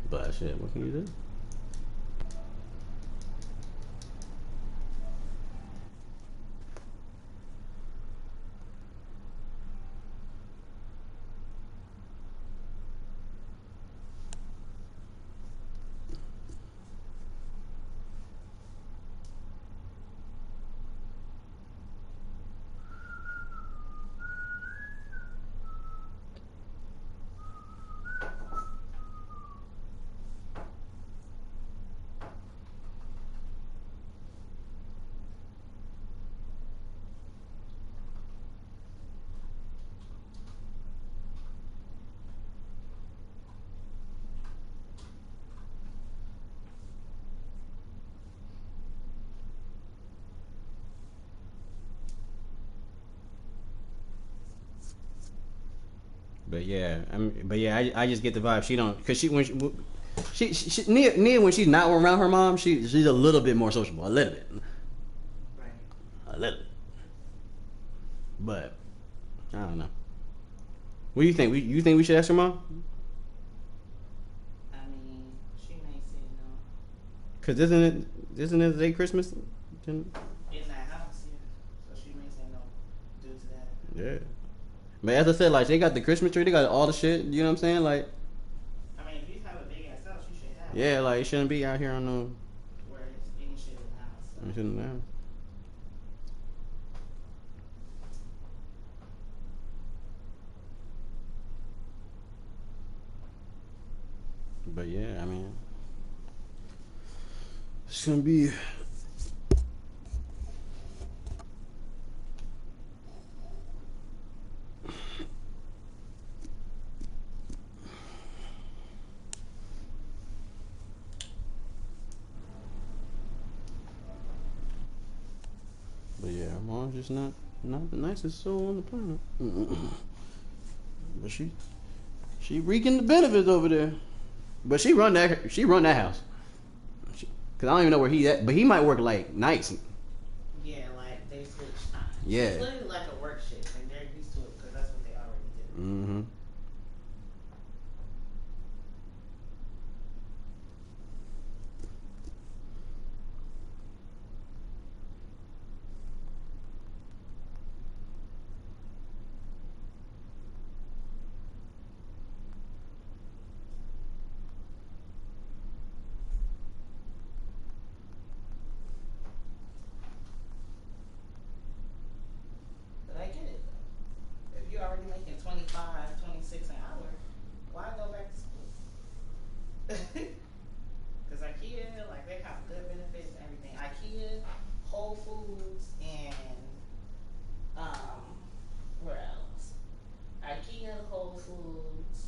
But shit, what can you do? But yeah, I just get the vibe she don't, cause she Nia when she's not around her mom, she's a little bit more sociable, a little bit, Right. a little bit. But I don't know. What do you think? You think we should ask her mom? I mean, she may say no. Cause isn't it today Christmas? In that house, yeah. So she may say no due to that. Yeah. But as I said, like they got the Christmas tree, they got all the shit. You know what I'm saying? Like, I mean, if you have a big ass house, you should have. yeah, like it shouldn't be out here on no. Where it's any shit in the house. So. It shouldn't matter. But yeah, I mean, it's gonna be. But yeah, her mom's just not the nicest soul on the planet. But she reaping the benefits over there. But she run that house. Cause I don't even know where he at, but he might work like nights. Yeah, like they switch times. Yeah. It's literally like a work shift, and they're used to it because that's what they already do. Mm-hmm. But I get it though. If you're already making 25, 26 an hour, why go back to school? Because IKEA, like they have good benefits and everything. IKEA, Whole Foods, and where else? IKEA, Whole Foods.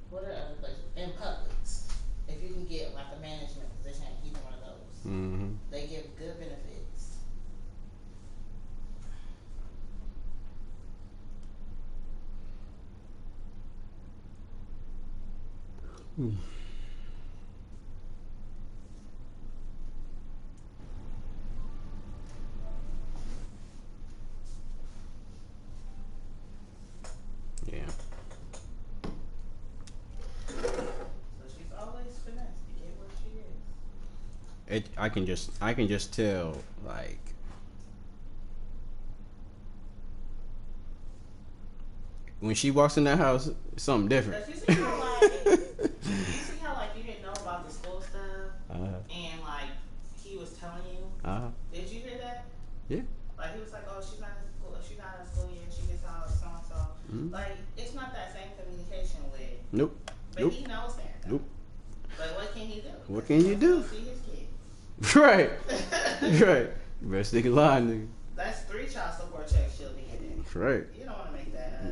What are other places? And Publix. If you can get like a management position at either one of those, Mm-hmm. they give good benefits. Yeah. So she's always finesse to get where she is. I can just tell, like, when she walks in that house, it's something different. Cause you see how like you didn't know about the school stuff, and like he was telling you. Did you hear that? Yeah. Like he was like, oh, she's not in school. She's not in school yet. She gets out so and so. Mm-hmm. Like it's not that same communication with. Nope. But Nope. he knows that. Though. Nope. But what can he do? What can you do? See his kid. Right. Right. You better stick a line, nigga. That's 3 child support checks she'll be getting. That's right. You don't want to make that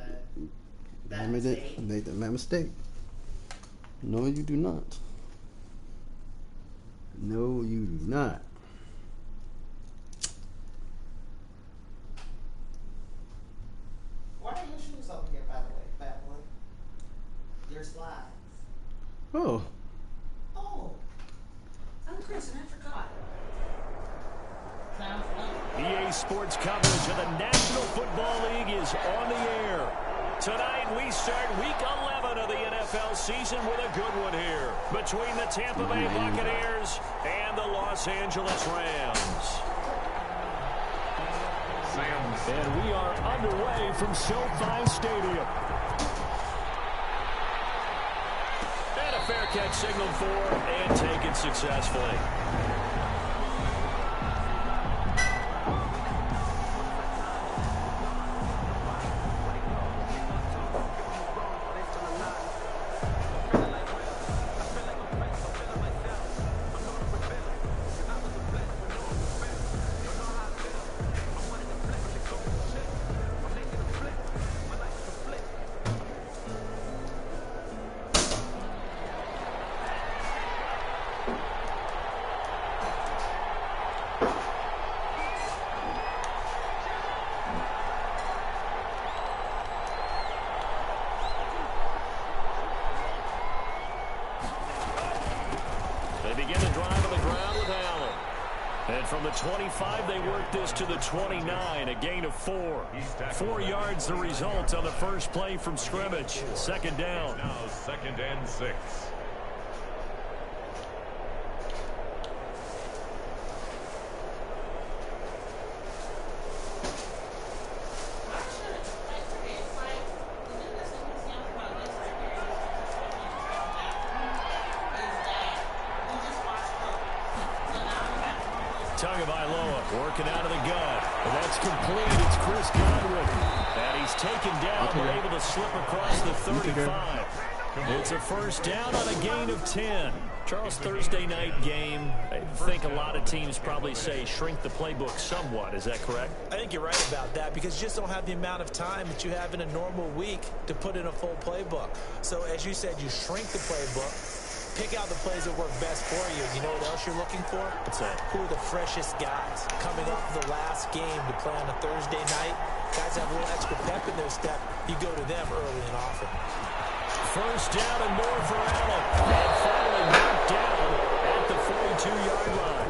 Make that mistake. No, you do not. No, you do not. Why are your shoes over here, by the way, bad boy? Your slides. Oh. Oh. I'm Chris, and I forgot. Sounds fun. EA Sports coverage of the National Football League is on the air. Tonight, we start Week 11 of the NFL season with a good one here between the Tampa Bay Buccaneers and the Los Angeles Rams. And we are underway from SoFi Stadium. And a fair catch signaled for and taken successfully. Begin the drive on the ground with Allen. And from the 25, they work this to the 29, a gain of 4. 4 yards the result on the first play from scrimmage. Second down. Now 2nd and 6. Working out of the gun. That's complete. It's Chris Godwin. And he's taken down. They're able to slip across the 35. It's a first down on a gain of 10. Charles, Thursday night game. I think a lot of teams probably say shrink the playbook somewhat. Is that correct? I think you're right about that because you just don't have the amount of time that you have in a normal week to put in a full playbook. So as you said, you shrink the playbook. Pick out the plays that work best for you. You know what else you're looking for? What's that? Who are the freshest guys coming off the last game to play on a Thursday night? Guys have a little extra pep in their step. You go to them early and often. First down and more for Allen. And finally knocked down at the 42-yard line.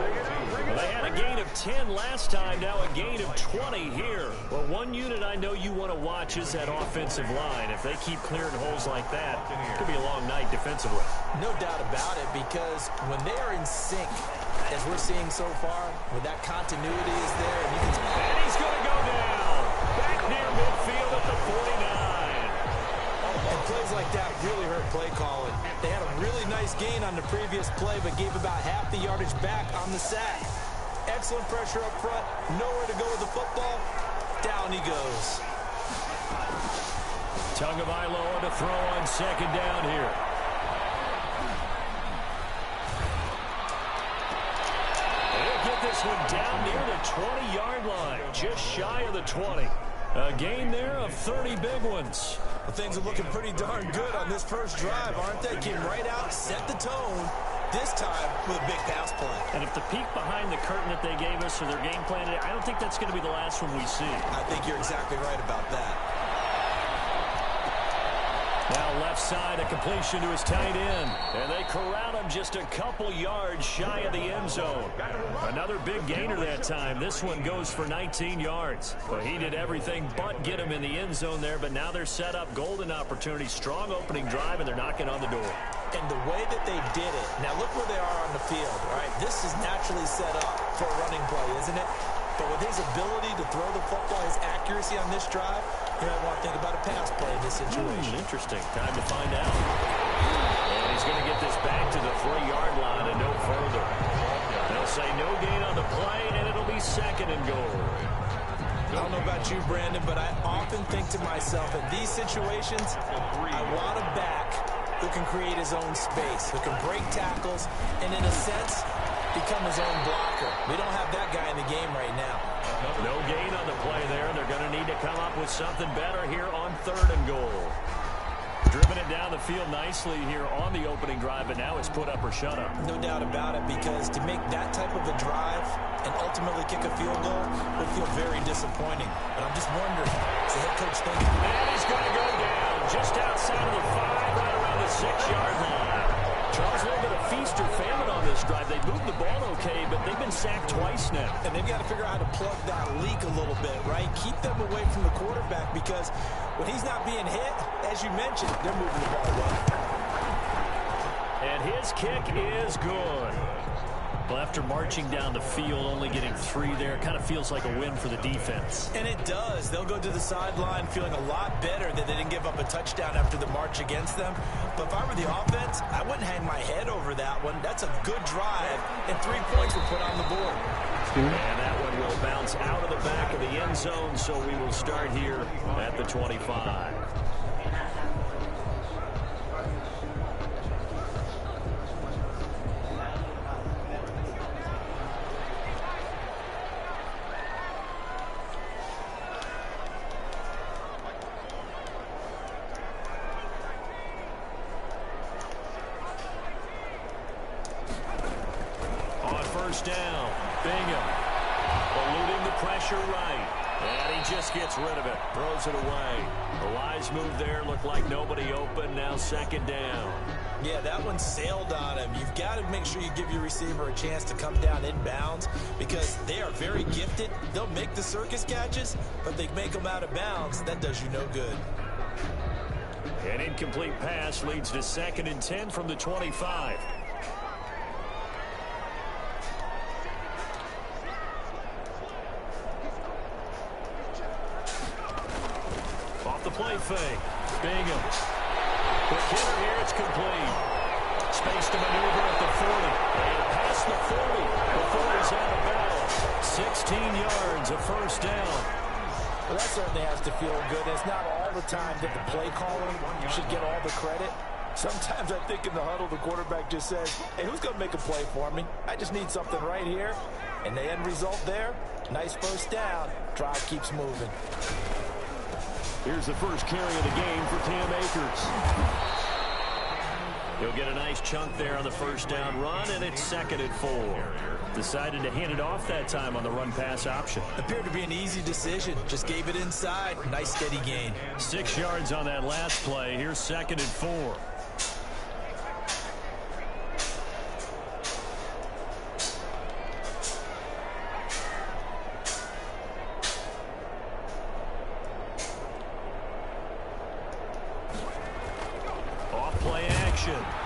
Well, they had a gain of 10 last time, now a gain of 20 here. Well, one unit I know you want to watch is that offensive line. If they keep clearing holes like that, it could be a long night defensively. No doubt about it, because when they are in sync, as we're seeing so far, when that continuity is there, and he's going to go down. Back near midfield at the 49. And plays like that really hurt play calling. They had a really nice gain on the previous play, but gave about half the yardage back on the sack. Excellent pressure up front. Nowhere to go with the football. Down he goes. Tagovailoa to throw on second down here. They'll get this one down near the 20-yard line. Just shy of the 20. A gain there of 30 big ones. Well, things are looking pretty darn good on this first drive, aren't they? Came right out, set the tone, this time with a big pass play. And if the peek behind the curtain that they gave us or their game plan, I don't think that's going to be the last one we see. I think you're exactly right about that. Now left side, a completion to his tight end. And they corral him just a couple yards shy of the end zone. Another big gainer that time. This one goes for 19 yards. Well, he did everything but get him in the end zone there, but now they're set up. Golden opportunity, strong opening drive, and they're knocking on the door. And the way that they did it, now look where they are on the field, all right? This is naturally set up for a running play, isn't it? But with his ability to throw the football, his accuracy on this drive, you might want to think about a pass play in this situation. Interesting. Time to find out. And he's going to get this back to the 3-yard line and no further. They'll say no gain on the play, and it'll be second and goal. I don't know about you, Brandon, but I often think to myself, in these situations, I want a back who can create his own space, who can break tackles, and in a sense, become his own blocker. We don't have that guy in the game right now. No gain on the play there. They're going to need to come up with something better here on 3rd and goal. Driven it down the field nicely here on the opening drive, but now it's put up or shut up. No doubt about it, because to make that type of a drive and ultimately kick a field goal would feel very disappointing. But I'm just wondering, is the head coach thinking? And he's going to go down just outside of the 5, right around the 6-yard line. Charles, a little bit of feast or famine on this drive. They moved the ball okay, but they've been sacked twice now. And they've got to figure out how to plug that leak a little bit, right? Keep them away from the quarterback because when he's not being hit, as you mentioned, they're moving the ball well. And his kick is good. Well, after marching down the field, only getting 3 there, kind of feels like a win for the defense. And it does. They'll go to the sideline feeling a lot better that they didn't give up a touchdown after the march against them. But if I were the offense, I wouldn't hang my head over that one. That's a good drive, and 3 points were put on the board. And that one will bounce out of the back of the end zone, so we will start here at the 25. Down. Bingham. Eluding the pressure right. And he just gets rid of it. Throws it away. A wise move there. Looked like nobody open. Now 2nd down. Yeah, that one sailed on him. You've got to make sure you give your receiver a chance to come down inbounds because they are very gifted. They'll make the circus catches, but they make them out of bounds. That does you no good. An incomplete pass leads to 2nd and 10 from the 25. Play fake. Bingham. Quick hitter here. It's complete. Space to maneuver at the 40. And past the 40 before he's out of bounds. 16 yards, a 1st down. Well, that certainly has to feel good. It's not all the time that the play caller should get all the credit. Sometimes I think in the huddle, the quarterback just says, hey, who's going to make a play for me? I just need something right here. And the end result there, nice 1st down. Drive keeps moving. Here's the first carry of the game for Cam Akers. He'll get a nice chunk there on the 1st down run, and it's 2nd and 4. Decided to hand it off that time on the run-pass option. Appeared to be an easy decision. Just gave it inside. Nice steady gain. 6 yards on that last play. Here's 2nd and 4.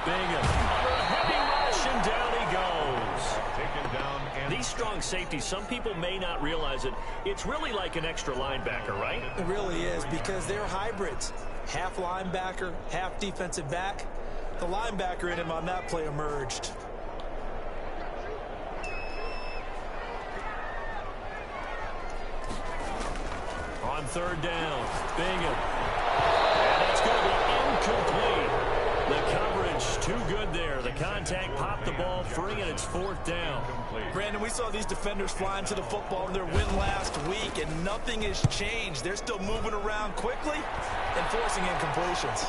Bingham under a heavy rush, and down he goes. Taken down. These strong safeties, some people may not realize it. It's really like an extra linebacker, right? It really is because they're hybrids. Half linebacker, half defensive back. The linebacker in him on that play emerged. On 3rd down, Bingham. And that's going to be incomplete. The coverage too good there. The contact popped the ball free, and it's 4th down. Brandon, we saw these defenders flying to the football in their win last week, and nothing has changed. They're still moving around quickly and forcing incompletions.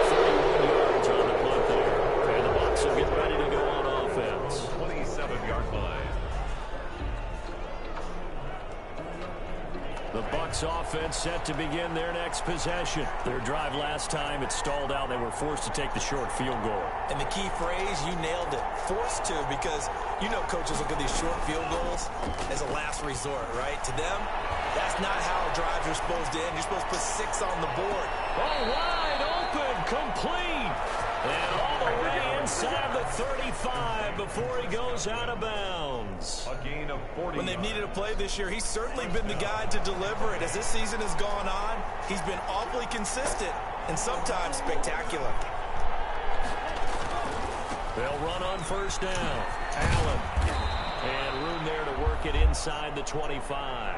31 yards on the punt there. And the Bucs will get ready to go on offense. 27-yard line. The Bucs offense set to begin their next possession. Their drive last time, it stalled out. They were forced to take the short field goal. And the key phrase, you nailed it. Forced to, because you know coaches look at these short field goals as a last resort, right? To them, that's not how drives are supposed to end. You're supposed to put 6 on the board. Oh, wide open, complete. And all the way inside the 35 before he goes out of bounds. A gain of 40. When they've needed a play this year, he's certainly been the guy to deliver it. As this season has gone on, he's been awfully consistent and sometimes spectacular. They'll run on 1st down. Allen. And room there to work it inside the 25.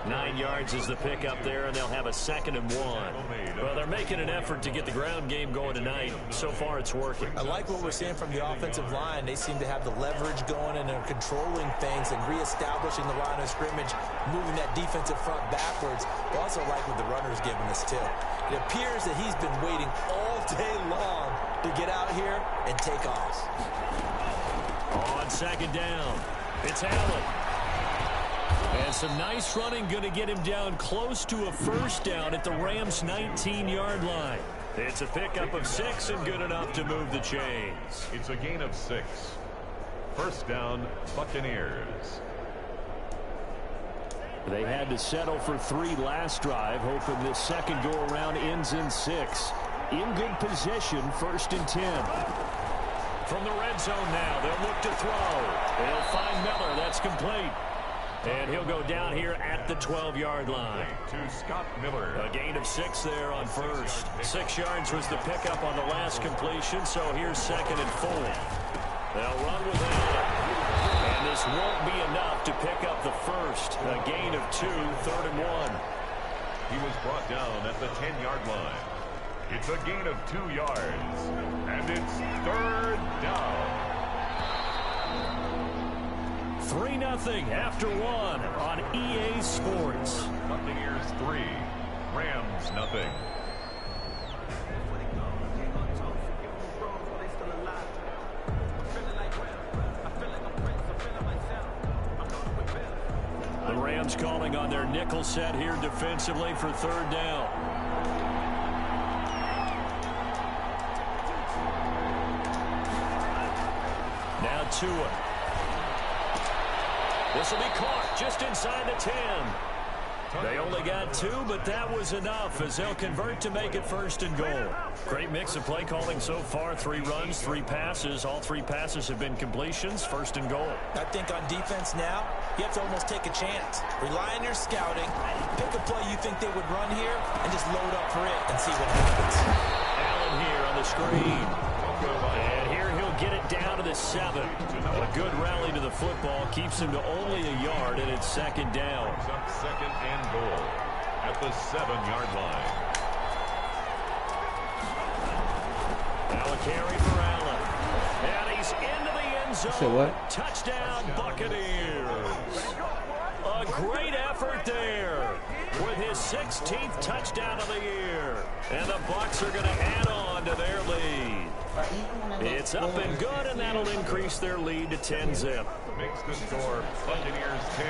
9 yards is the pickup there, and they'll have a 2nd and 1. Well, they're making an effort to get the ground game going tonight. So far, it's working. I like what we're seeing from the offensive line. They seem to have the leverage going, and they're controlling things and reestablishing the line of scrimmage, moving that defensive front backwards. I also like what the runner's giving us, too. It appears that he's been waiting all day long to get out here and take off. On 2nd down, it's Allen. And some nice running, going to get him down close to a 1st down at the Rams' 19-yard line. It's a pickup of 6 and good enough to move the chains. It's a gain of 6. First down, Buccaneers. They had to settle for 3 last drive, hoping this second go-around ends in 6. In good position, 1st and 10. From the red zone now, they'll look to throw. They'll find Miller. That's complete. And he'll go down here at the 12-yard line. To Scott Miller. A gain of 6 there on first. 6 yards was the pickup on the last completion, so here's 2nd and 4. They'll run with Allen. And this won't be enough to pick up the first. A gain of 2, 3rd and 1. He was brought down at the 10-yard line. It's a gain of 2 yards. And it's 3rd down. 3-0 after 1 on EA Sports. Buccaneers 3, Rams nothing. The Rams calling on their nickel set here defensively for 3rd down. Now Tua. This will be caught just inside the 10. They only got 2, but that was enough as they'll convert to make it 1st and goal. Great mix of play calling so far. 3 runs, 3 passes. All 3 passes have been completions. 1st and goal. I think on defense now, you have to almost take a chance. Rely on your scouting. Pick a play you think they would run here and just load up for it and see what happens. Allen here on the screen. And here he'll get it down to the 7. A good rally to the football keeps him to only a yard, and it's 2nd down. Up 2nd and goal at the 7-yard line. Now a carry for Allen. And he's into the end zone. Say what? Touchdown, Buccaneers. A great effort there with his 16th touchdown of the year. And the Bucs are going to add on to their lead. It's up and good, and that'll increase their lead to 10-zip. Makes the score Buccaneers 10,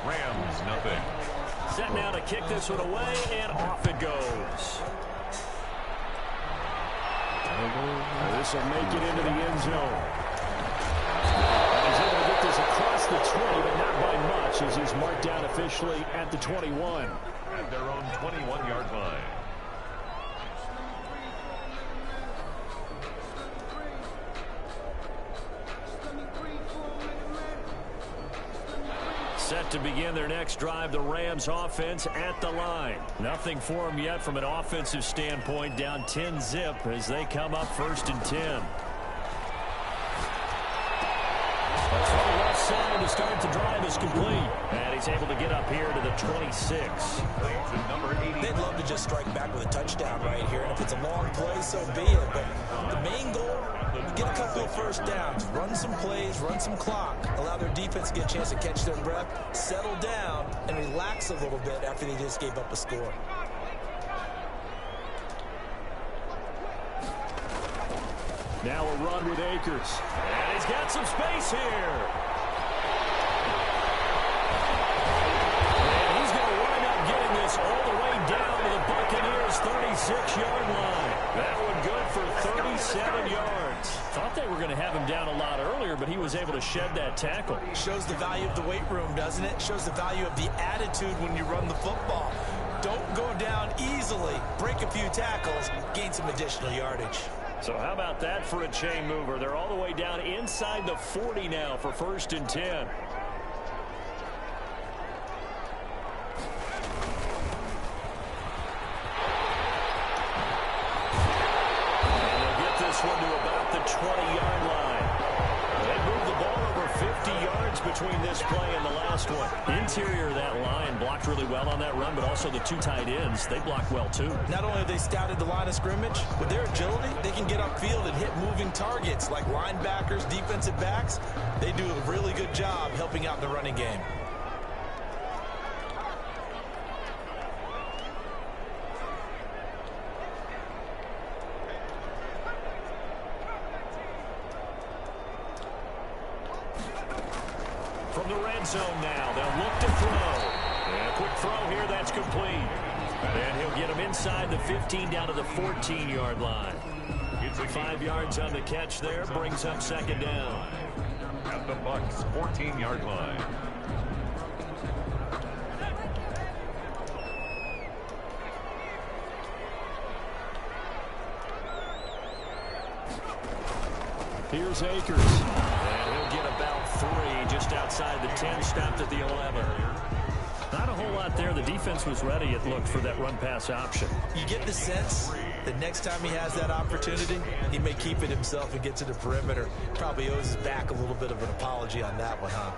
Rams nothing. Set now to kick this one away, and off it goes. This will make it into the end zone. And he's able to get this across the 20, but not by much, as he's marked down officially at the 21. At their own 21-yard line. Set to begin their next drive, the Rams offense at the line. Nothing for them yet from an offensive standpoint, down 10-zip as they come up 1st and 10. Left side to start the drive is complete. And he's able to get up here to the 26. They'd love to just strike back with a touchdown right here. And if it's a long play, so be it. But the main goal, get a couple of 1st downs, run some plays, run some clock, allow their defense to get a chance to catch their breath, settle down, and relax a little bit after they just gave up a score. Now a run with Akers. And he's got some space here. And he's going to wind up getting this all the way down to the Buccaneers' 36-yard line. That one good for 37 yards. Thought they were going to have him down a lot earlier, but he was able to shed that tackle. Shows the value of the weight room, doesn't it? Shows the value of the attitude when you run the football. Don't go down easily. Break a few tackles, gain some additional yardage. So how about that for a chain mover? They're all the way down inside the 40 now for 1st and 10. And they'll get this one to about the 20-yard line. They moved the ball over 50 yards between this play and the last one. Interior of that line blocked really well on that run, but also the 2 tight ends, they blocked well too. Not only have they scouted the line of scrimmage, with their agility, they can get upfield and hit moving targets like linebackers, defensive backs. They do a really good job helping out in the running game. From the red zone now, they'll look to throw. And a quick throw here, that's complete. And he'll get him inside the 15 down to the 14-yard line. 5 yards on the catch there, brings up second down. At the BUCS 14-yard line. Here's Akers. And he'll get about 3 just outside the 10, stopped at the 11. Not a whole lot there. The defense was ready, it looked, for that run-pass option. You get the sense that next time he has that opportunity, he may keep it himself and get to the perimeter. Probably owes his back a little bit of an apology on that one, huh?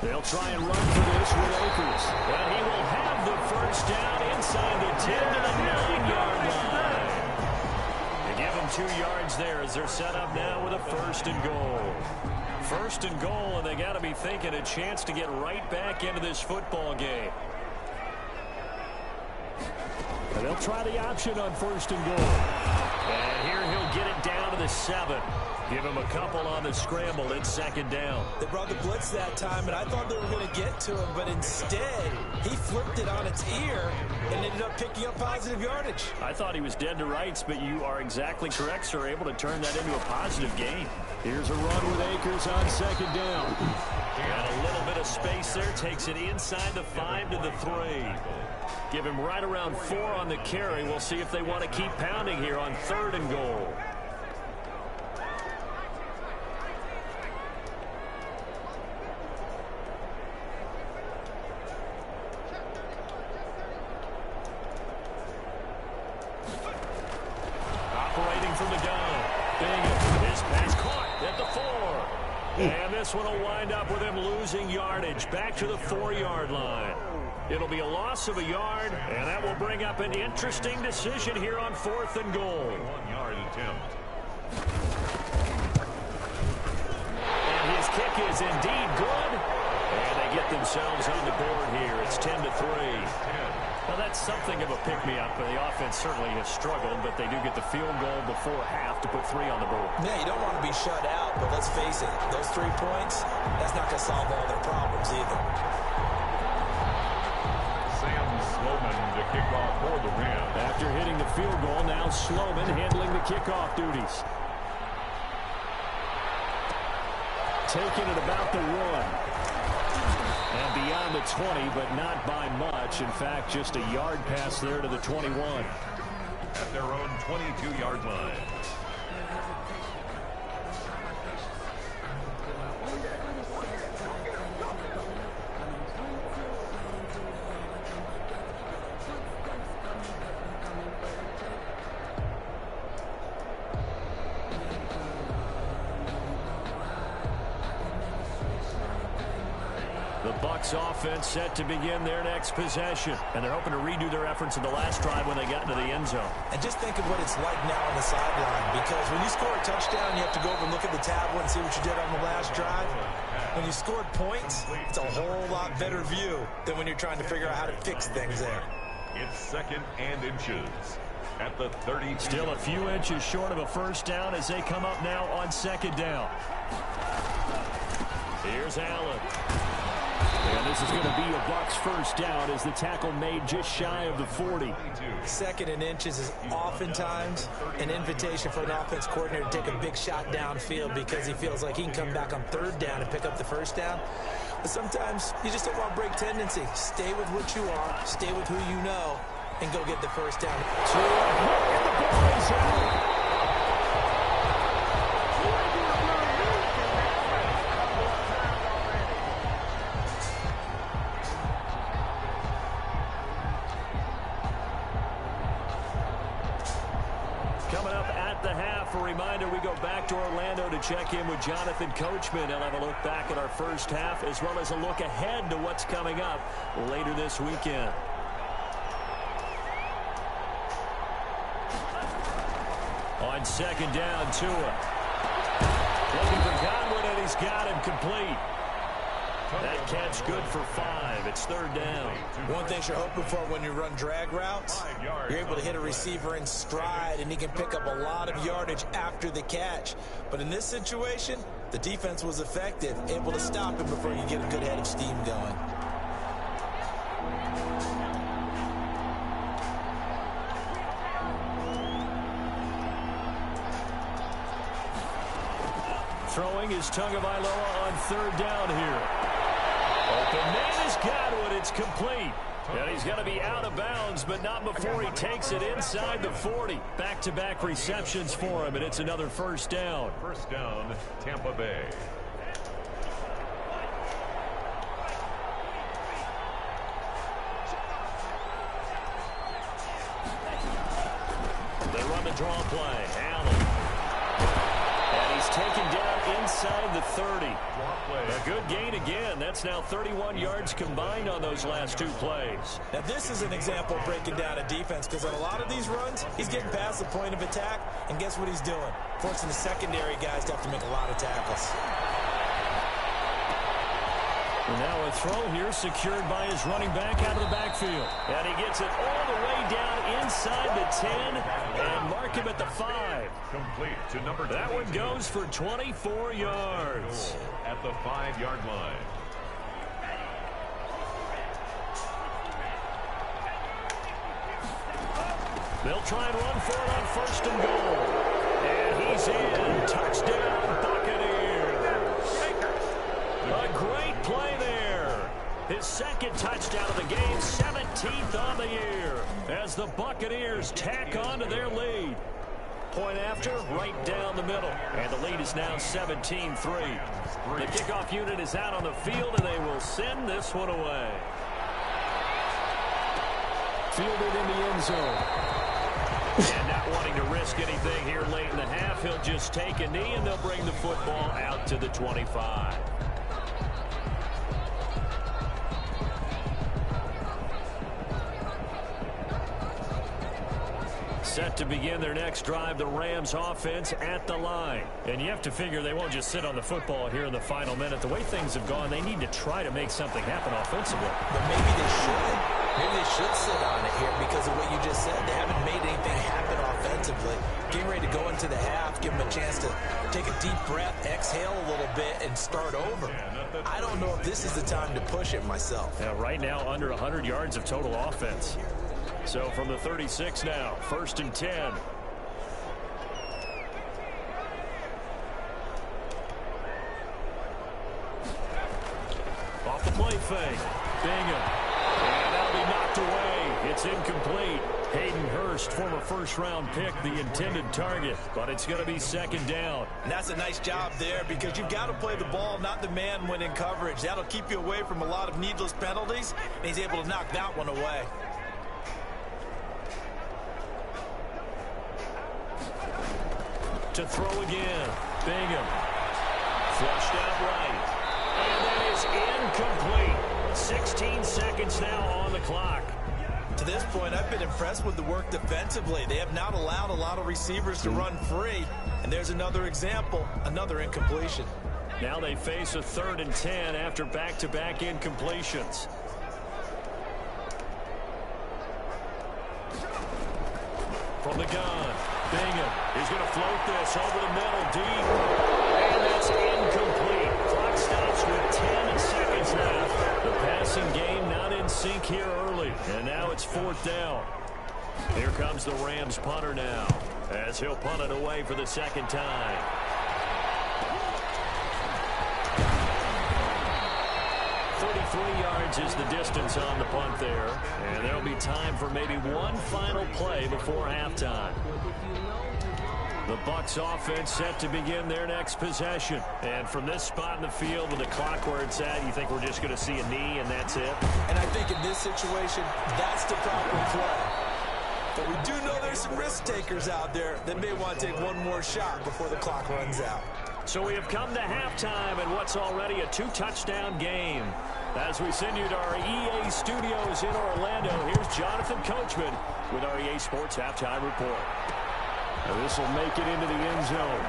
They'll try and run for this with Akers. And he will have the first down inside the 10 to the 9-yard line. They give him 2 yards there as they're set up now with a 1st and goal. 1st and goal, and they got to be thinking a chance to get right back into this football game. And they'll try the option on 1st and goal. And here he'll get it down to the 7. Give him a couple on the scramble. It's 2nd down. They brought the blitz that time, and I thought they were going to get to him, but instead, he flipped it on its ear and ended up picking up positive yardage. I thought he was dead to rights, but you are exactly correct, sir. Able to turn that into a positive gain. Here's a run with Akers on 2nd down. Got a little bit of space there. Takes it inside the 5 to the 3. Give him right around 4 on the carry. We'll see if they want to keep pounding here on 3rd and goal. Operating from the gun. His pass caught at the 4. And this one will wind up with him losing yardage back to the 4-yard line. It'll be a loss of a yard, and that will bring up an interesting decision here on 4th and goal. 1-yard attempt. And his kick is indeed good. And they get themselves on the board here. It's 10 to 3. Well, that's something of a pick-me-up. The offense certainly has struggled, but they do get the field goal before half to put 3 on the board. Yeah, you don't want to be shut out, but let's face it, those 3 points, that's not going to solve all their problems either. Sloman to kick off for the Rams. After hitting the field goal, now Sloman handling the kickoff duties. Taking it about the 1. And beyond the 20, but not by much. In fact, just a yard pass there to the 21. At their own 22-yard line. BUCS offense set to begin their next possession. And they're hoping to redo their efforts in the last drive when they got into the end zone. And just think of what it's like now on the sideline, because when you score a touchdown, you have to go over and look at the tablet and see what you did on the last drive. When you scored points, it's a whole lot better view than when you're trying to figure out how to fix things there. It's 2nd and inches at the 30. Still a few inches short of a first down as they come up now on 2nd down. Here's Allen. And this is going to be a BUCS first down as the tackle made just shy of the 40. 2nd and inches is oftentimes an invitation for an offense coordinator to take a big shot downfield because he feels like he can come back on 3rd down and pick up the first down. But sometimes you just don't want to break tendency. Stay with what you are, stay with who you know, and go get the first down. And the ball is out. Coming up at the half, a reminder, we go back to Orlando to check in with Jonathan Coachman. He'll have a look back at our first half as well as a look ahead to what's coming up later this weekend. On 2nd down, Tua. Looking for Godwin, and he's got him complete. That catch good for 5. It's 3rd down. One thing you're hoping for when you run drag routes You're able to hit a receiver in stride, and he can pick up a lot of yardage after the catch. But in this situation, the defense was effective, able to stop him before you get a good head of steam going. Throwing is Tagovailoa on third down here. Open man is Godwin. It's complete. And he's going to be out of bounds, but not before he takes it inside the 40. Back-to-back receptions for him, and it's another first down. First down, Tampa Bay. They run the draw play. Allen. And he's taken down inside the 30. A good gain again. That's now 31 yards combined on those last two plays. Now, this is an example of breaking down a defense, because on a lot of these runs, he's getting past the point of attack, and guess what he's doing? Forcing the secondary guys to have to make a lot of tackles. And now a throw here secured by his running back out of the backfield. And he gets it all the way down inside the 10 and mark him at the 5. Complete to number 22. That one goes for 24 yards. At the 5-yard line. They'll try and run for it on first and goal. And he's in. Touchdown, Buccaneers. A great play there. His second touchdown of the game, 17th on the year, as the Buccaneers tack on to their lead. Point after, right down the middle. And the lead is now 17-3. The kickoff unit is out on the field, and they will send this one away. Fielded in the end zone. And not wanting to risk anything here late in the half, he'll just take a knee, and they'll bring the football out to the 25. Set to begin their next drive, the Rams offense at the line. And you have to figure they won't just sit on the football here in the final minute. The way things have gone, they need to try to make something happen offensively. But maybe they should. Maybe they should sit on it here because of what you just said. They haven't made anything happen offensively. Getting ready to go into the half, give them a chance to take a deep breath, exhale a little bit, and start over. I don't know if this is the time to push it myself. Yeah, right now, under 100 yards of total offense. So from the 36 now, 1st and 10. Off the play fake. Bingham. And that'll be knocked away. It's incomplete. Hayden Hurst, former first-round pick, the intended target. But it's going to be second down. And that's a nice job there because you've got to play the ball, not the man when in coverage. That'll keep you away from a lot of needless penalties. And he's able to knock that one away. To throw again. Bingham. Flushed out right. And that is incomplete. 16 seconds now on the clock. To this point, I've been impressed with the work defensively. They have not allowed a lot of receivers to run free. And there's another example, another incompletion. Now they face a 3rd and 10 after back-to-back incompletions. From the gun, Bingham. He's going to float this over the middle, deep. And that's incomplete. Clock stops with 10 seconds left. The passing game not in sync here early. And now it's 4th down. Here comes the Rams punter now, as he'll punt it away for the second time. Yards is the distance on the punt there, and there'll be time for maybe one final play before halftime. The BUCS offense set to begin their next possession, and from this spot in the field with the clock where it's at, you think we're just going to see a knee and that's it? And I think in this situation, that's the proper play. But we do know there's some risk takers out there that may want to take one more shot before the clock runs out. So we have come to halftime in what's already a 2-touchdown game. As we send you to our EA studios in Orlando, here's Jonathan Coachman with our EA Sports Halftime Report. And this will make it into the end zone.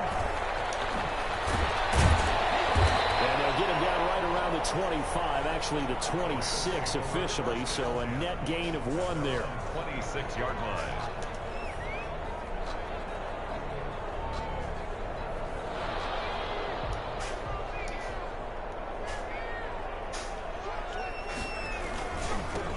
And they'll get him down right around the the 25, actually the 26 officially, so a net gain of 1 there. 26-yard line.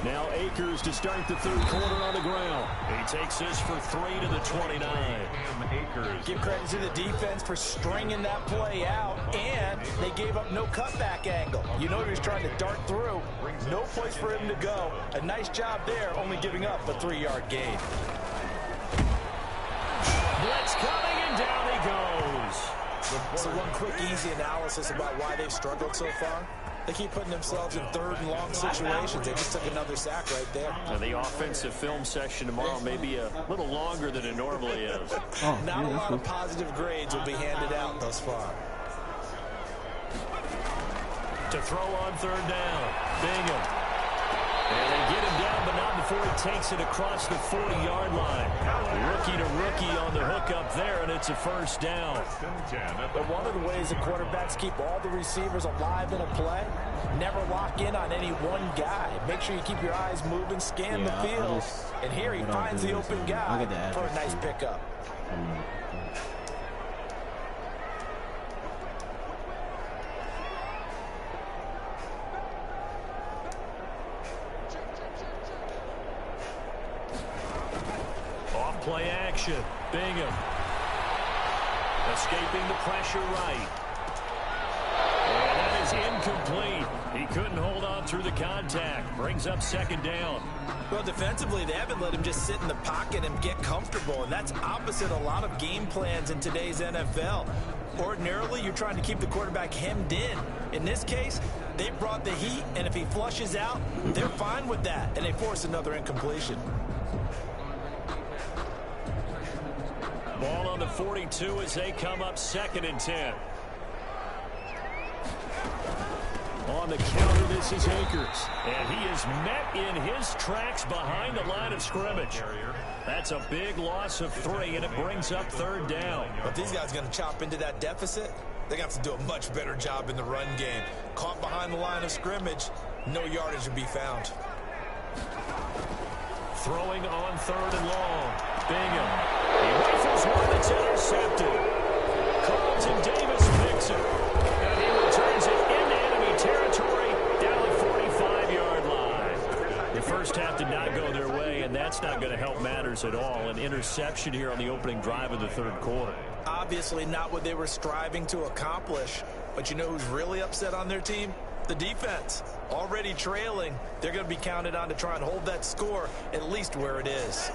Now Akers to start the third quarter on the ground. He takes this for 3 to the 29. Akers. Give credit to the defense for stringing that play out, and they gave up no cutback angle. You know he was trying to dart through. No place for him to go. A nice job there, only giving up a 3-yard gain. Blitz coming, and down he goes. So one quick, easy analysis about why they've struggled so far. They keep putting themselves in third and long situations. They just took another sack right there. And the offensive film session tomorrow may be a little longer than it normally is. Not a lot of positive grades will be handed out thus far. To throw on third down. Bingham. And they get him down, but not before he takes it across the 40-yard line. Rookie to rookie on the hookup there, and it's a first down. But one of the ways the quarterbacks keep all the receivers alive in a play, never lock in on any one guy. Make sure you keep your eyes moving, scan the field. And here he finds the open guy for a nice pickup. Play action. Bingham. Escaping the pressure right. And that is incomplete. He couldn't hold on through the contact. Brings up second down. Well, defensively, they haven't let him just sit in the pocket and get comfortable, and that's opposite a lot of game plans in today's NFL. Ordinarily, you're trying to keep the quarterback hemmed in. In this case, they brought the heat, and if he flushes out, they're fine with that, and they force another incompletion. Ball on the 42 as they come up 2nd and 10. On the counter, this is Akers. And he is met in his tracks behind the line of scrimmage. That's a big loss of 3, and it brings up third down. But these guys are going to chop into that deficit. They're going to have to do a much better job in the run game. Caught behind the line of scrimmage, no yardage to be found. Throwing on third and long. Bingham. He rifles one that's intercepted. Carlton Davis picks it. And he returns it into enemy territory down the 45-yard line. The first half did not go their way, and that's not going to help matters at all. An interception here on the opening drive of the third quarter. Obviously not what they were striving to accomplish. But you know who's really upset on their team? The defense. Already trailing, they're going to be counted on to try and hold that score at least where it is.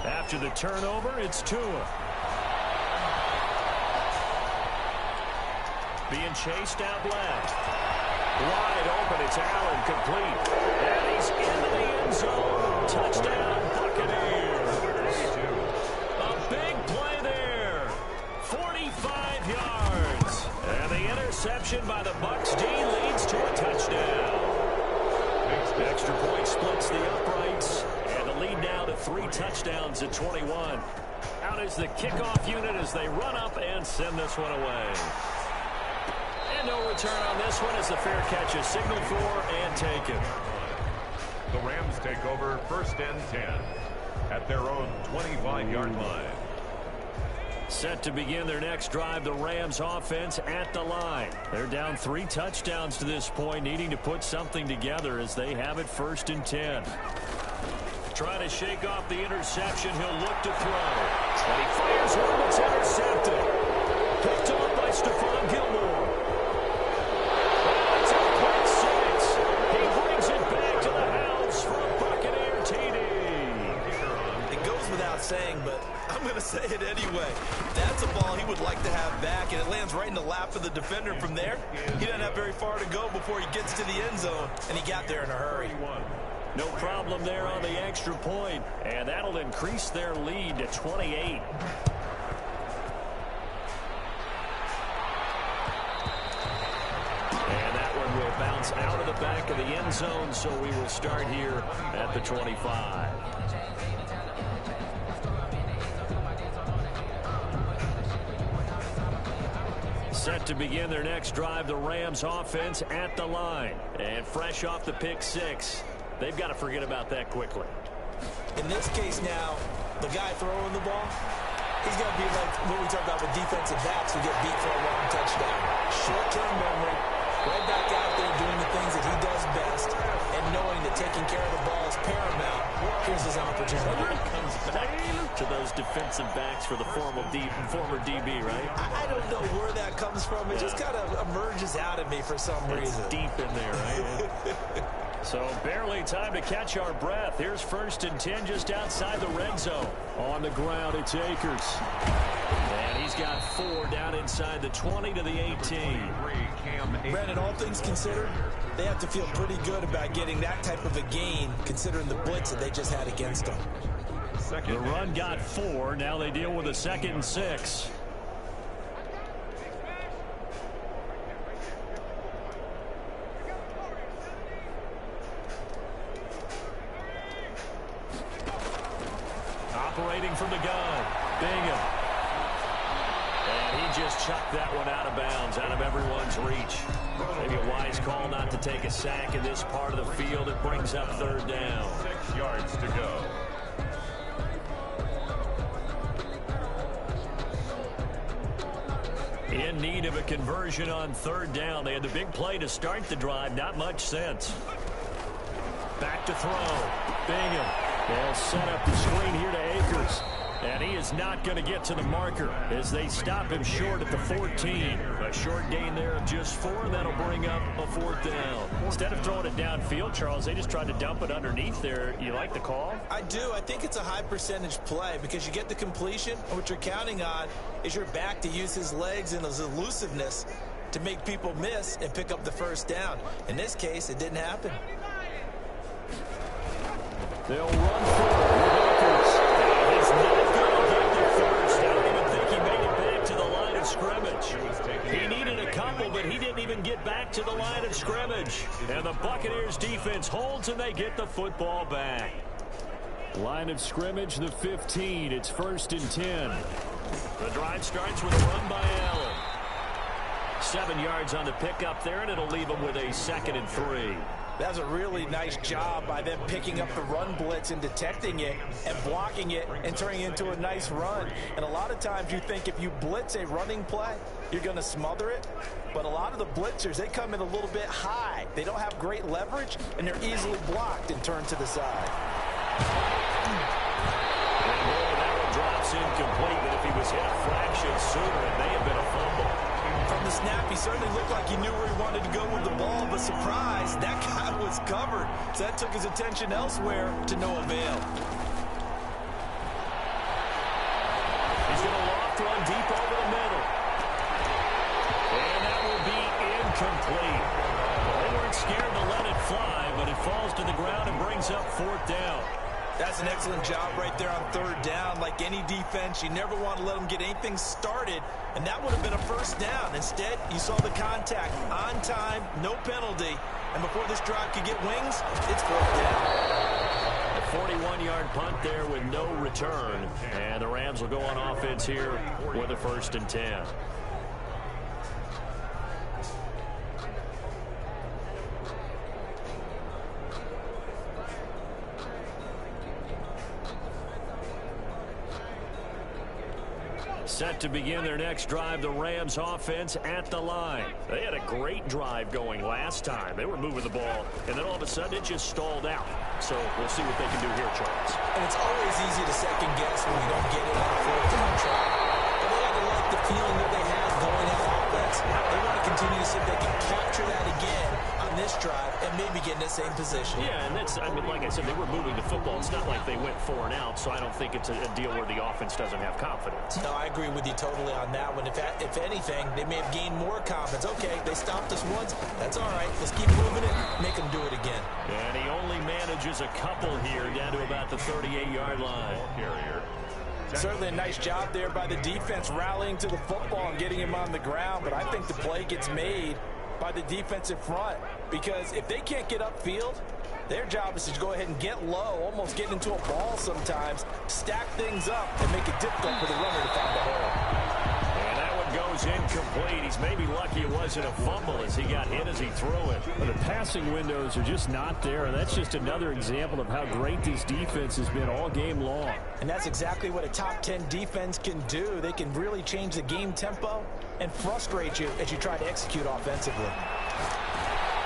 After the turnover, it's Tua. Being chased out left. Wide open, it's Allen, complete. And he's into the end zone. Touchdown, Buccaneers. A big play there. 45 yards. And the interception by the BUCS D leads to a touchdown. Extra point splits the uprights. And the lead now to 3 touchdowns at 21. Out is the kickoff unit as they run up and send this one away. And no return on this one as the fair catch is signaled for and taken. The Rams take over 1st and 10 at their own 25-yard line. Set to begin their next drive, the Rams offense at the line. They're down 3 touchdowns to this point, needing to put something together as they have it 1st and 10. Trying to shake off the interception, he'll look to throw. And he fires one that's intercepted. Picked off by Stephon Gilmore. That's a quick 6. He brings it back to the house for a Buccaneer TD. It goes without saying, but I'm going to say it anyway. That's a ball he would like to have back, and it lands right in the lap of the defender from there. He doesn't have very far to go before he gets to the end zone, and he got there in a hurry. No problem there on the extra point, and that'll increase their lead to 28. And that one will bounce out of the back of the end zone, so we will start here at the 25. Set to begin their next drive, the Rams offense at the line. And fresh off the pick six, they've got to forget about that quickly. In this case now, the guy throwing the ball, he's going to be like what we talk about with defensive backs who get beat for a long touchdown. Short-term memory, right back out there doing the things that he does best, and knowing that taking care of the ball is paramount. Here's his opportunity. It comes back to those defensive backs for the former DB, right? I don't know where that comes from. It just kind of emerges out of me for some reason. It's deep in there, right? So barely time to catch our breath. Here's 1st and 10 just outside the red zone. On the ground, it's Akers. And he's got 4 down inside the 20 to the 18. Brandon, all things considered, they have to feel pretty good about getting that type of a gain, considering the blitz that they just had against them. The run got 4. Now they deal with a 2nd and 6. Operating from the gun, Bingham. And he just chucked that one out of bounds, out of everyone's reach. Maybe a wise call not to take a sack in this part of the field. It brings up 3rd down. 6 yards to go. In need of a conversion on 3rd down. They had the big play to start the drive. Not much sense. Back to throw. Bingham. They'll set up the screen here to Akers. And he is not going to get to the marker as they stop him short at the 14. A short gain there of just 4. That'll bring up a 4th down. Instead of throwing it downfield, Charles, they just tried to dump it underneath there. You like the call? I do. I think it's a high percentage play because you get the completion, and what you're counting on is your back to use his legs and his elusiveness to make people miss and pick up the 1st down. In this case, it didn't happen. They'll run forward with Akers. He's not going to get there first. I don't even think he made it back to the line of scrimmage. He needed a couple, but he didn't even get back to the line of scrimmage. And the Buccaneers defense holds, and they get the football back. Line of scrimmage, the 15. It's 1st and 10. The drive starts with a run by Allen. 7 yards on the pickup there, and it'll leave them with a 2nd and 3. That was a really nice job by them picking up the run blitz and detecting it and blocking it and turning it into a nice run. And a lot of times you think if you blitz a running play, you're going to smother it. But a lot of the blitzers, they come in a little bit high. They don't have great leverage, and they're easily blocked and turned to the side. And boy, that one drops incomplete, but if he was hit a fraction sooner, it may have been a fumble. From the snap, he certainly looked like he knew where he wanted to go with the ball, but surprise, that guy was covered. So that took his attention elsewhere to no avail. He's going to loft run deep over the middle. And that will be incomplete. They weren't scared to let it fly, but it falls to the ground and brings up 4th down. That's an excellent job right there on 3rd down. Like any defense, you never want to let them get anything started, and that would have been a 1st down. Instead, you saw the contact on time, no penalty, and before this drive could get wings, it's 4th down. A 41-yard punt there with no return, and the Rams will go on offense here with a 1st and 10. Set to begin their next drive, the Rams offense at the line. They had a great drive going last time. They were moving the ball, and then all of a sudden it just stalled out. So we'll see what they can do here, Charles. And it's always easy to second guess when you don't get it on a 4th down try. But they had to like the feeling that they had going on offense. They want to continue to see if they can capture that again on this drive and maybe get in the same position. Yeah, and that's, I mean, like I said, they were moving the football. It's not like they went 4 and out, so I don't think it's a deal where the offense doesn't have confidence. No, I agree with you totally on that one. If anything, they may have gained more confidence. Okay, they stopped us once. That's all right. Let's keep moving it. Make them do it again. And he only manages a couple here down to about the 38-yard line. Certainly a nice job there by the defense rallying to the football and getting him on the ground, but I think the play gets made by the defensive front because if they can't get upfield, their job is to go ahead and get low, almost get into a ball sometimes, stack things up, and make it difficult for the runner to find the hole. And that one goes is incomplete. He's maybe lucky it wasn't a fumble as he got hit as he threw it. But the passing windows are just not there, and that's just another example of how great this defense has been all game long. And that's exactly what a top 10 defense can do. They can really change the game tempo and frustrate you as you try to execute offensively.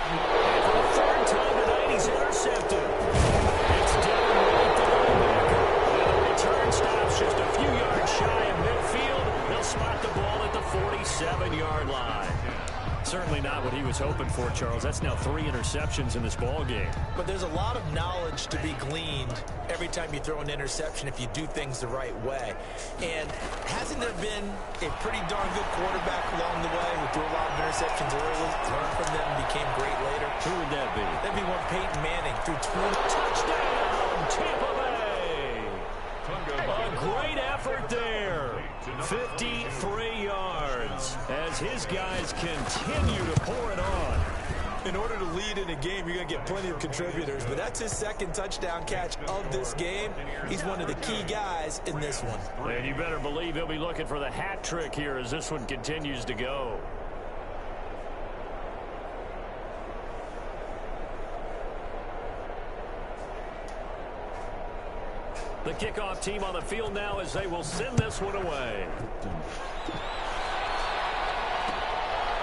And for the third time tonight, he's intercepted. It's Dylan White, the linebacker. And the return stops just a few yards shy of midfield. They'll spot the ball at the 47-yard line. Certainly not what he was hoping for, Charles. That's now 3 interceptions in this ball game. But there's a lot of knowledge to be gleaned every time you throw an interception if you do things the right way. And hasn't there been a pretty darn good quarterback along the way who threw a lot of interceptions early, learned from them, became great later? Who would that be? That'd be one Peyton Manning threw 20. Touchdown, Tampa Bay! A great effort there. 53 yards as his guys continue to pour it on. In order to lead in a game, you're going to get plenty of contributors, but that's his second touchdown catch of this game. He's one of the key guys in this one. And you better believe he'll be looking for the hat trick here as this one continues to go. The kickoff team on the field now as they will send this one away.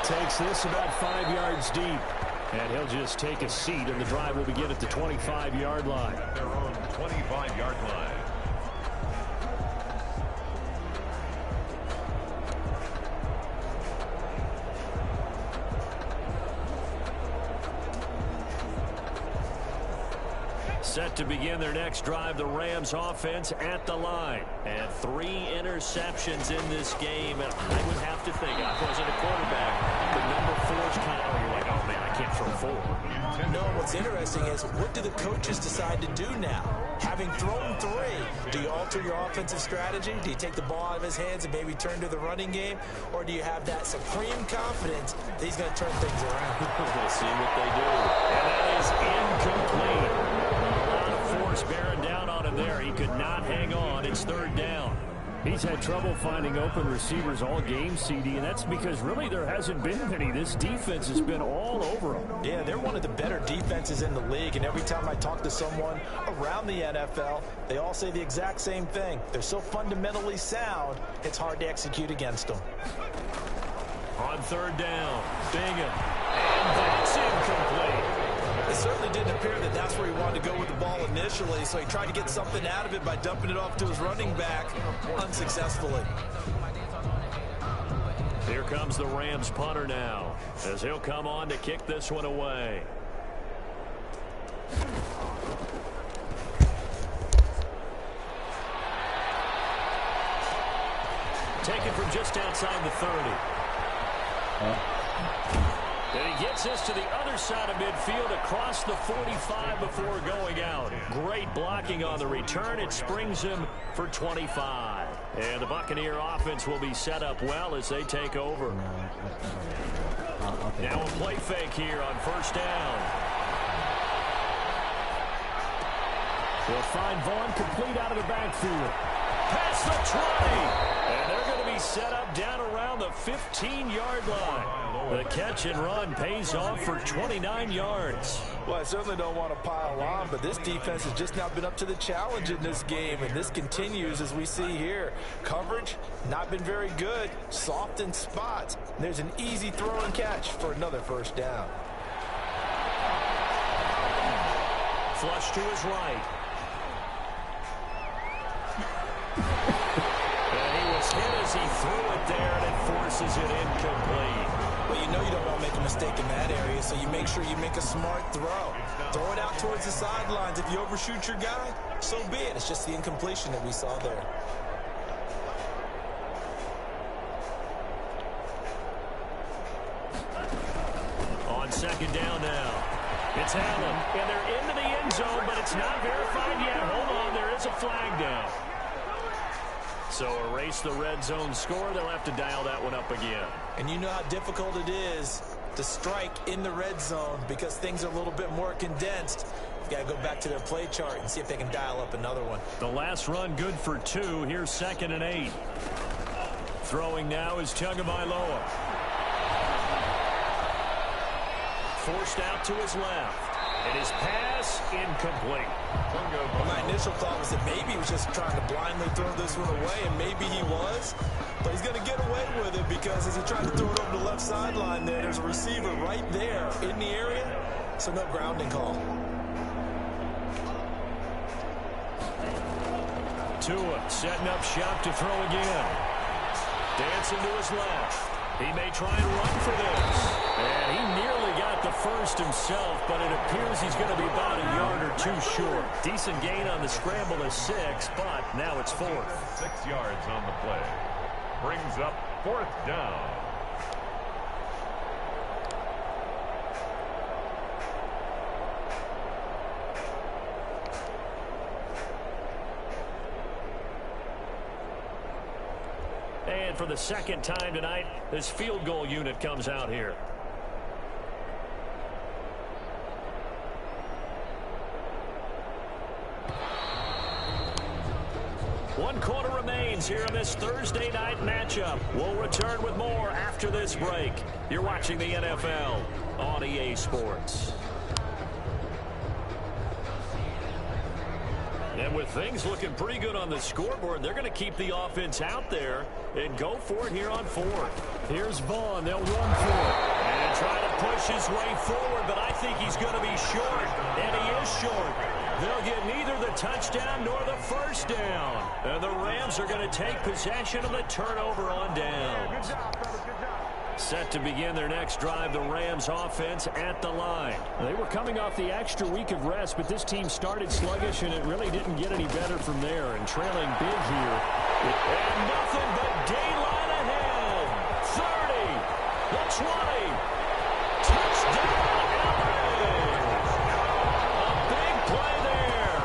Takes this about 5 yards deep. And he'll just take a seat, and the drive will begin at the 25-yard line. Their own 25-yard line. Set to begin their next drive, the Rams offense at the line. And 3 interceptions in this game. And I would have to think, I wasn't a quarterback, but number 4 is kind of, you're like, oh man, I can't throw 4. No, what's interesting is what do the coaches decide to do now? Having thrown 3, do you alter your offensive strategy? Do you take the ball out of his hands and maybe turn to the running game? Or do you have that supreme confidence that he's going to turn things around? We'll see what they do. And that is incomplete. Force bearing down on him there. He could not hang on. It's 3rd down. He's had trouble finding open receivers all game, CD, and that's because really there hasn't been many. This defense has been all over them. Yeah, they're one of the better defenses in the league, and every time I talk to someone around the NFL, they all say the exact same thing. They're so fundamentally sound, it's hard to execute against them. On 3rd down, Bingham. And that's incomplete. It certainly didn't appear that that's where he wanted to go with the ball initially, so he tried to get something out of it by dumping it off to his running back unsuccessfully. Here comes the Rams punter now as he'll come on to kick this one away. Taken from just outside the 30. And he gets this to the other side of midfield across the 45 before going out. Great blocking on the return. It springs him for 25. And the Buccaneer offense will be set up well as they take over. Now a play fake here on 1st down. They'll find Vaughn complete out of the backfield. Past the 20. And they're going to be set up down around the 15-yard line. The catch and run pays off for 29 yards. Well, I certainly don't want to pile on, but this defense has just not been up to the challenge in this game, and this continues as we see here. Coverage, not been very good, soft in spots. There's an easy throw and catch for another 1st down. Flush to his right. And he was hit as he threw it there, and it forces it incomplete. Well, you know you don't want to make a mistake in that area, so you make sure you make a smart throw. Throw it out towards the sidelines. If you overshoot your guy, so be it. It's just the incompletion that we saw there. On 2nd down now. It's Allen, and they're into the end zone, but it's not verified yet. Hold on, there is a flag down. So erase the red zone score. They'll have to dial that one up again. And you know how difficult it is to strike in the red zone because things are a little bit more condensed. You've got to go back to their play chart and see if they can dial up another one. The last run good for 2. Here's 2nd and 8. Throwing now is Tagovailoa. Forced out to his left. And his pass incomplete. Well, my initial thought was that maybe he was just trying to blindly throw this one away, and maybe he was. But he's going to get away with it because as he tried to throw it over the left sideline there's a receiver right there in the area, so no grounding call. Tua setting up shop to throw again. Dancing to his left. He may try and run for this. And he nearly got the first himself, but it appears he's going to be about a yard or two short. Decent gain on the scramble to 6, but now it's 4th. 6 yards on the play. Brings up 4th down. And for the second time tonight, this field goal unit comes out here. One quarter remains here in this Thursday night matchup. We'll return with more after this break. You're watching the NFL on EA Sports. And with things looking pretty good on the scoreboard, they're going to keep the offense out there and go for it here on 4th. Here's Vaughn. They'll run for it. And try to push his way forward, but I think he's going to be short. And he is short. They'll get neither the touchdown nor the first down. And the Rams are going to take possession of the turnover on downs. Set to begin their next drive, the Rams offense at the line. They were coming off the extra week of rest, but this team started sluggish, and it really didn't get any better from there. And trailing big here. And nothing but daylight ahead. 30, the 20. Touchdown, LA. A big play there.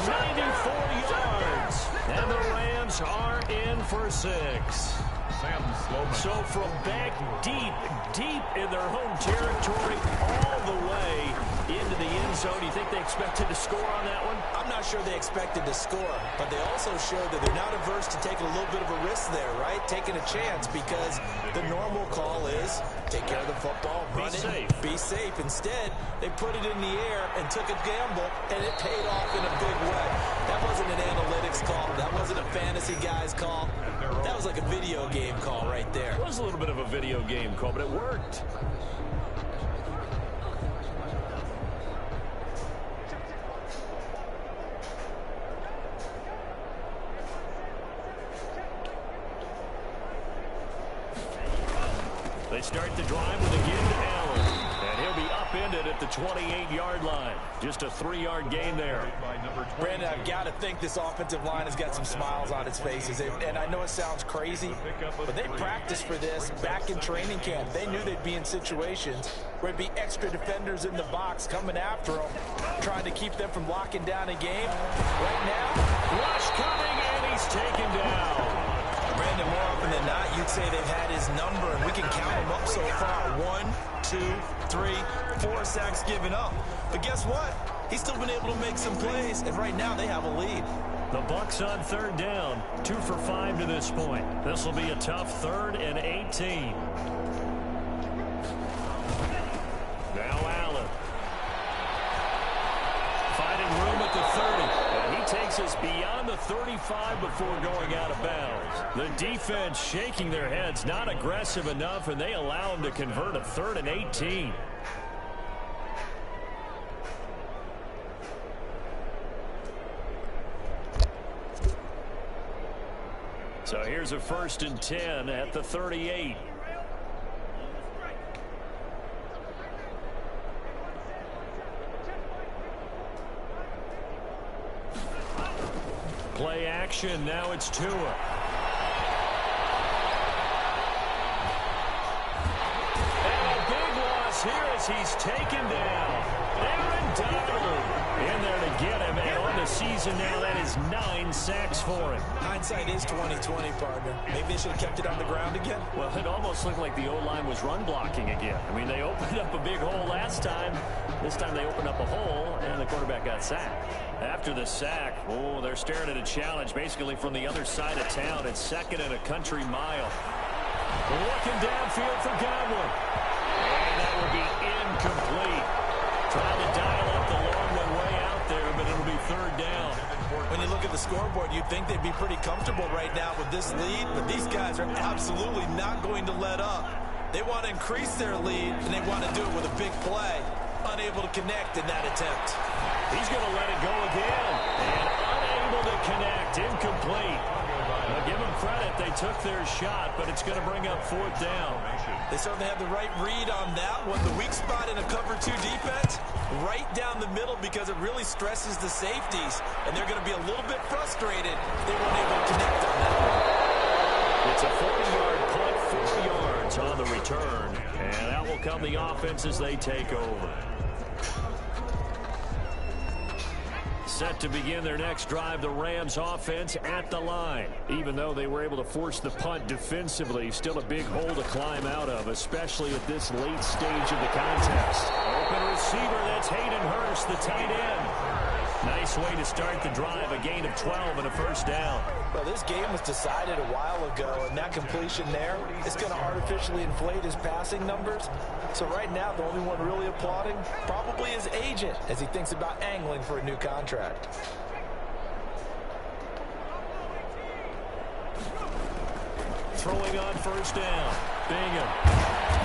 94 yards. And the Rams are in for 6. So from back deep in their home territory all the way into the end zone, do you think they expected to score on that one? I'm not sure they expected to score, but they also showed that they're not averse to taking a little bit of a risk there, right? Taking a chance, because the normal call is take care of the football, run it, be safe. Instead, they put it in the air and took a gamble, and it paid off in a big way. That wasn't an analytics call. That wasn't a fantasy guy's call. That was like a video game call right there. It was a little bit of a video game call, but it worked. They start the drive with a give to Allen. And he'll be upended at the 28-yard line. Just a 3-yard gain there. Brandon, I've got to think this offensive line has got some smiles on its faces. And I know it sounds crazy, but they practiced for this back in training camp. They knew they'd be in situations where there'd be extra defenders in the box coming after them, trying to keep them from locking down a game. Right now, rush coming, and he's taken down. Brandon, more often than not, you'd say they've had his number, and we can count them up so far. 1, 2, 3, 4 sacks given up. But guess what? He's still been able to make some plays, and right now they have a lead. The BUCS on 3rd down, 2 for 5 to this point. This will be a tough 3rd and 18. Now Allen. Finding room at the 30. And he takes us beyond the 35 before going out of bounds. The defense shaking their heads, not aggressive enough, and they allow him to convert a 3rd and 18. So here's a 1st and 10 at the 38. Play action. Now it's Tua. And a big loss here as he's taken down. Aaron Donald in there to get him. And on the season now, that is 9 sacks for him. Hindsight is 20/20, partner. Maybe they should have kept it on the ground again. Well, it almost looked like the O-line was run blocking again. I mean, they opened up a big hole last time. This time they opened up a hole, and the quarterback got sacked. After the sack, they're staring at a challenge basically from the other side of town. It's 2nd and a country mile. Looking downfield for Godwin. And that will be incomplete. Trying to dial up the long one way out there, but it'll be 3rd down. When you look at the scoreboard, you'd think they'd be pretty comfortable right now with this lead, but these guys are absolutely not going to let up. They want to increase their lead, and they want to do it with a big play. Unable to connect in that attempt. He's going to let it go again. And unable to connect. Incomplete. Now, give them credit. They took their shot, but it's going to bring up 4th down. They certainly have the right read on that one. The weak spot in a cover 2 defense, right down the middle because it really stresses the safeties. And they're going to be a little bit frustrated they weren't able to connect on that one. It's a 40-yard punt, 4 yards on the return. And out will come the offense as they take over. Set to begin their next drive, the Rams offense at the line. Even though they were able to force the punt defensively, still a big hole to climb out of, especially at this late stage of the contest. Open receiver, that's Hayden Hurst, the tight end. Nice way to start the drive, a gain of 12 and a 1st down. Well, this game was decided a while ago, and that completion there is going to artificially inflate his passing numbers. So right now, the only one really applauding probably his agent as he thinks about angling for a new contract. Throwing on 1st down. Bingham.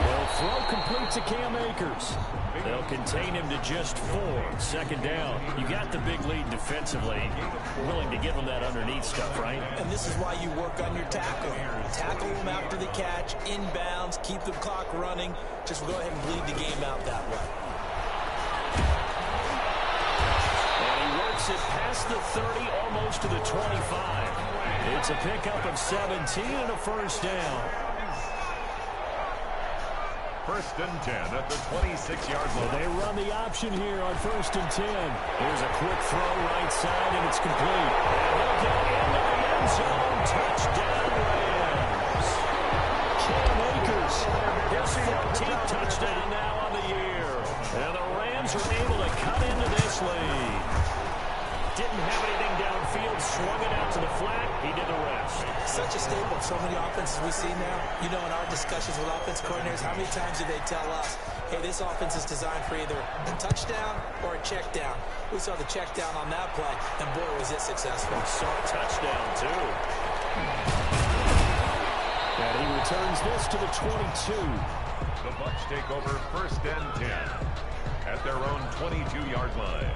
They'll throw complete to Cam Akers. They'll contain him to just 4. 2nd down. You got the big lead defensively. Willing to give him that underneath stuff, right? And this is why you work on your tackle. Tackle them after the catch, inbounds, keep the clock running. Just go ahead and bleed the game out that way. And he works it past the 30, almost to the 25. It's a pickup of 17 and a 1st down. 1st and 10 at the 26-yard line. They run the option here on 1st and 10. Here's a quick throw right side, and it's complete. And he'll get into the end zone. Touchdown, Rams. Cam Akers, his 14th touchdown now on the year. And the Rams are able to cut into this lead. Didn't have anything downfield, swung it out to the flat. He did the rest. Such a staple of so many offenses we see now. You know, in our discussions with offense coordinators, how many times do they tell us, hey, this offense is designed for either a touchdown or a check down. We saw the check down on that play, and boy, was it successful. Saw a touchdown, too. And he returns this to the 22. The Bucs take over 1st and 10 at their own 22-yard line.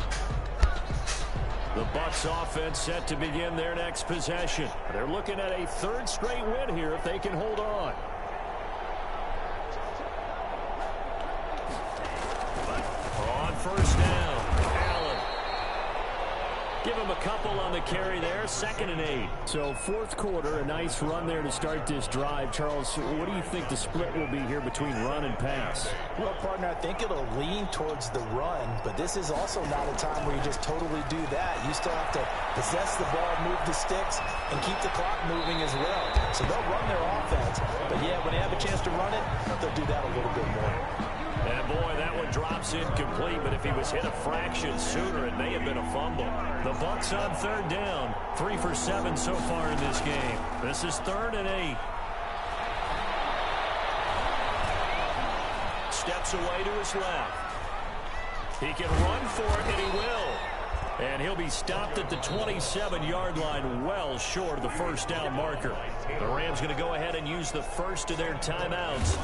The Bucs offense set to begin their next possession. They're looking at a 3rd straight win here if they can hold on. On 1st down, Allen. Give him a couple on the carry there, 2nd and 8. So 4th quarter, a nice run there to start this drive. Charles, what do you think the split will be here between run and pass? Well, partner, I think it'll lean towards the run, but this is also not a time where you just totally do that. You still have to possess the ball, move the sticks, and keep the clock moving as well. So they'll run their offense, but yeah, when they have a chance to run it, they'll do that a little bit more. And boy, that one drops incomplete, but if he was hit a fraction sooner, it may have been a fumble. The Bucs on 3rd down, 3 for 7 so far in this game. This is 3rd and 8. Steps away to his left. He can run for it, and he will. And he'll be stopped at the 27-yard line, well short of the 1st down marker. The Rams going to go ahead and use the first of their timeouts.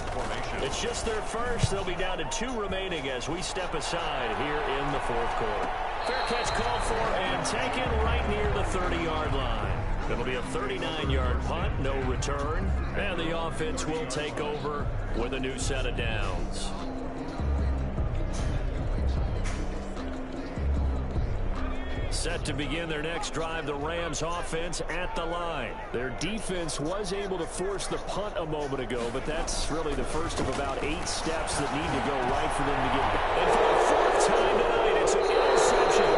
It's just their first. They'll be down to 2 remaining as we step aside here in the 4th quarter. Fair catch called for and taken right near the 30-yard line. It'll be a 39-yard punt, no return. And the offense will take over with a new set of downs. Set to begin their next drive, the Rams offense at the line. Their defense was able to force the punt a moment ago, but that's really the first of about 8 steps that need to go right for them to get back. And for the 4th time tonight, it's an interception.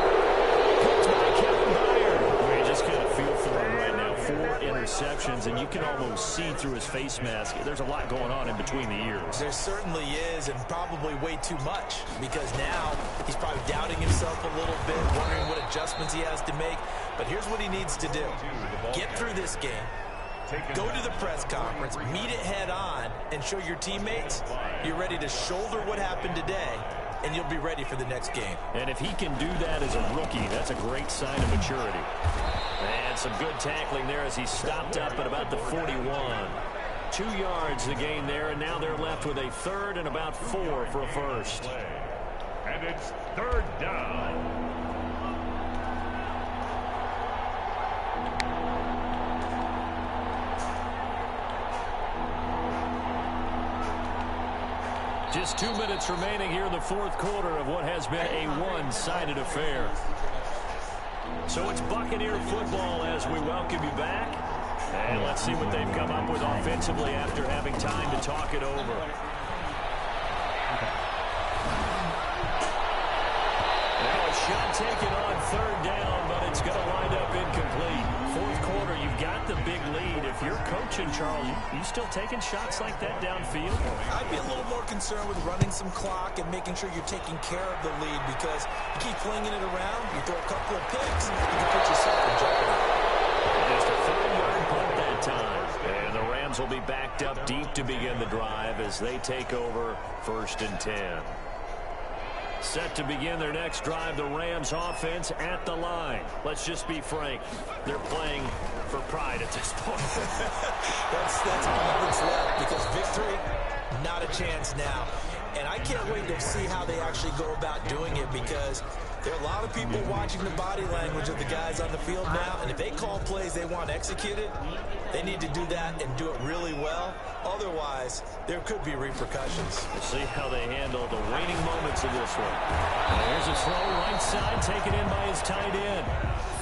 Picked by Kevin Byard. We just kind of feel for him right now. 4 interceptions. receptions, and you can almost see through his face mask. There's a lot going on in between the ears. There certainly is, and probably way too much, because now he's probably doubting himself a little bit, wondering what adjustments he has to make. But here's what he needs to do. Get through this game. Go to the press conference, meet it head on, and show your teammates you're ready to shoulder what happened today, and you'll be ready for the next game. And if he can do that as a rookie, that's a great sign of maturity. And some good tackling there as he stopped up at about the 41. 2 yards the gain there, and now they're left with a third and about 4 for a first. And it's third down. Just 2 minutes remaining here in the fourth quarter of what has been a one-sided affair. So it's Buccaneer football as we welcome you back. And let's see what they've come up with offensively after having time to talk it over. Now a shot taken on third down, but it's going to wind up incomplete. Fourth quarter, you've got the big lead. If you're coaching, Charles, you still taking shots like that downfield? I'd be a little more concerned with running some clock and making sure you're taking care of the lead, because you keep flinging it around, you throw a couple of picks, you can put yourself in jeopardy. Just a 3-yard punt that time. And the Rams will be backed up deep to begin the drive as they take over 1st and 10. Set to begin their next drive, the Rams offense at the line. Let's just be frank. They're playing for pride at this point. That's all that's left, because victory, not a chance now. And I can't wait to see how they actually go about doing it, because there are a lot of people watching the body language of the guys on the field now, and if they call plays they want executed, they need to do that and do it really well. Otherwise, there could be repercussions. We'll see how they handle the waning moments of this one. There's a throw right side, taken in by his tight end.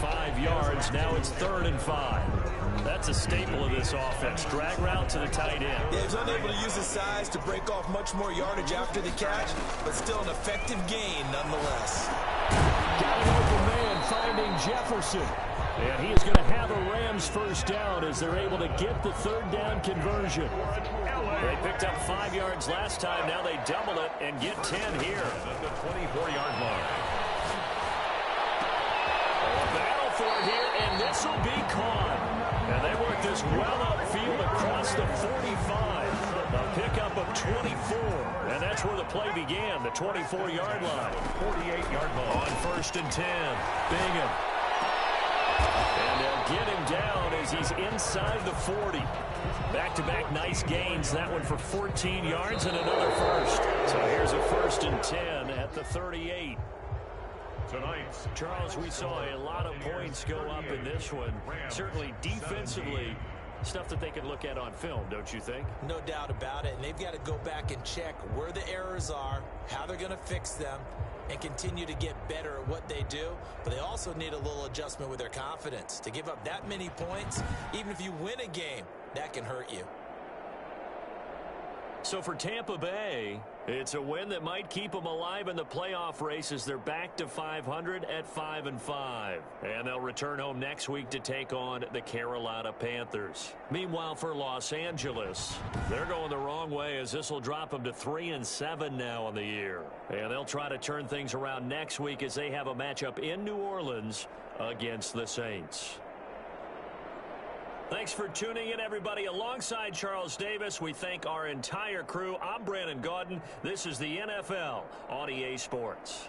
5 yards, now it's 3rd and 5. That's a staple of this offense. Drag route to the tight end. Yeah, he's unable to use his size to break off much more yardage after the catch, but still an effective gain nonetheless. Got an open man finding Jefferson. And he is going to have a Rams first down as they're able to get the 3rd down conversion. They picked up 5 yards last time. Now they double it and get 10 here. At the 24-yard line. A battle for it here, and this will be caught. And they work this well upfield across the 45. A pickup of 24. And that's where the play began, the 24-yard line. 48-yard line. On 1st and 10. Bingham. And they'll get him down as he's inside the 40. Back-to-back nice gains. That one for 14 yards and another first. So here's a 1st and 10 at the 38. Tonight's Charles, we saw a lot of points go up in this one. Certainly defensively, stuff that they can look at on film, don't you think? No doubt about it. And they've got to go back and check where the errors are, how they're going to fix them, and continue to get better at what they do. But they also need a little adjustment with their confidence. To give up that many points, even if you win a game, that can hurt you. So for Tampa Bay, it's a win that might keep them alive in the playoff race as they're back to 500 at 5-5. And they'll return home next week to take on the Carolina Panthers. Meanwhile, for Los Angeles, they're going the wrong way as this will drop them to 3-7 now on the year. And they'll try to turn things around next week as they have a matchup in New Orleans against the Saints. Thanks for tuning in, everybody. Alongside Charles Davis, we thank our entire crew. I'm Brandon Gaudin. This is the NFL on EA Sports.